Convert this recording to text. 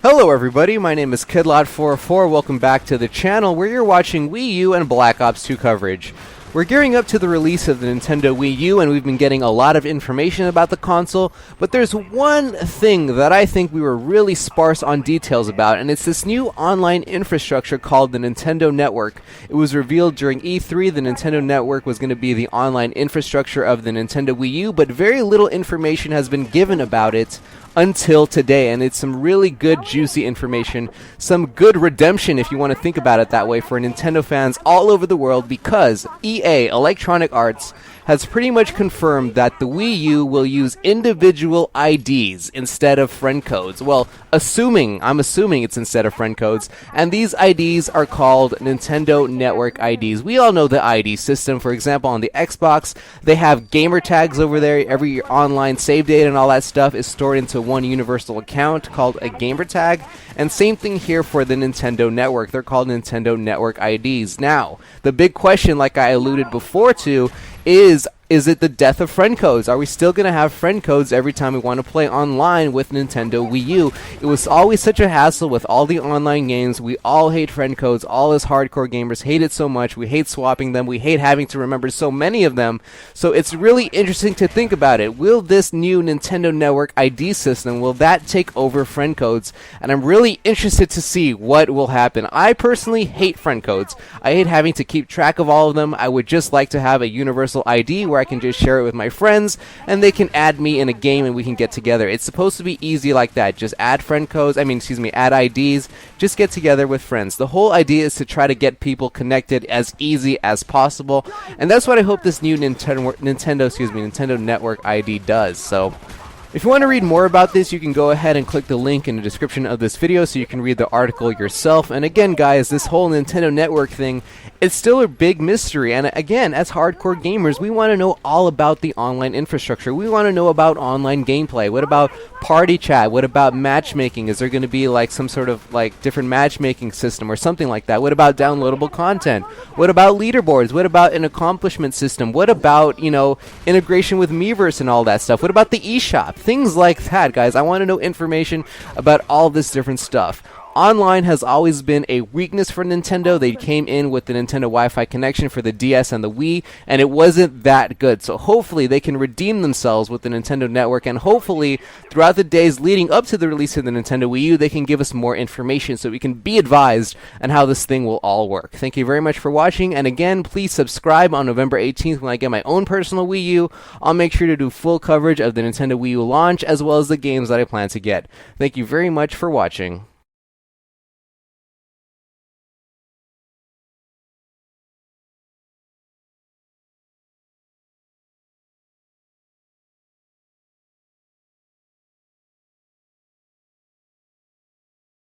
Hello everybody, my name is KidLot44. Welcome back to the channel where you're watching Wii U and Black Ops 2 coverage. We're gearing up to the release of the Nintendo Wii U, and we've been getting a lot of information about the console, but there's one thing that I think we were really sparse on details about, and it's this new online infrastructure called the Nintendo Network. It was revealed during E3 the Nintendo Network was going to be the online infrastructure of the Nintendo Wii U, but very little information has been given about it until today, and it's some really good juicy information, some good redemption if you want to think about it that way for Nintendo fans all over the world, because EA, Electronic Arts, has pretty much confirmed that the Wii U will use individual IDs instead of friend codes. Well, I'm assuming it's instead of friend codes, and these IDs are called Nintendo Network IDs. We all know the ID system. For example, on the Xbox, they have gamer tags over there. Every online save data and all that stuff is stored into one universal account called a gamer tag, and same thing here for the Nintendo Network. They're called Nintendo Network IDs. Now, the big question, like I alluded before to, is it the death of friend codes? Are we still going to have friend codes every time we want to play online with Nintendo Wii U? It was always such a hassle with all the online games. We all hate friend codes. All us hardcore gamers hate it so much. We hate swapping them. We hate having to remember so many of them. So it's really interesting to think about it. Will this new Nintendo Network ID system, will that take over friend codes? And I'm really interested to see what will happen. I personally hate friend codes. I hate having to keep track of all of them. I would just like to have a universal ID where I can just share it with my friends and they can add me in a game and we can get together. It's supposed to be easy like that. Just add add IDs, just get together with friends. The whole idea is to try to get people connected as easy as possible, and that's what I hope this new Nintendo Network ID does. So if you want to read more about this, you can go ahead and click the link in the description of this video so you can read the article yourself. And again, guys, this whole Nintendo Network thing, it's still a big mystery. And again, as hardcore gamers, we want to know all about the online infrastructure. We want to know about online gameplay. What about party chat? What about matchmaking? Is there going to be like some sort of like different matchmaking system or something like that? What about downloadable content? What about leaderboards? What about an accomplishment system? What about, integration with Miiverse and all that stuff? What about the eShop? Things like that, guys. I want to know information about all this different stuff. Online has always been a weakness for Nintendo. They came in with the Nintendo Wi-Fi connection for the DS and the Wii, and it wasn't that good. So hopefully they can redeem themselves with the Nintendo Network, and hopefully throughout the days leading up to the release of the Nintendo Wii U, they can give us more information so we can be advised on how this thing will all work. Thank you very much for watching, and again, please subscribe on November 18th when I get my own personal Wii U. I'll make sure to do full coverage of the Nintendo Wii U launch as well as the games that I plan to get. Thank you very much for watching.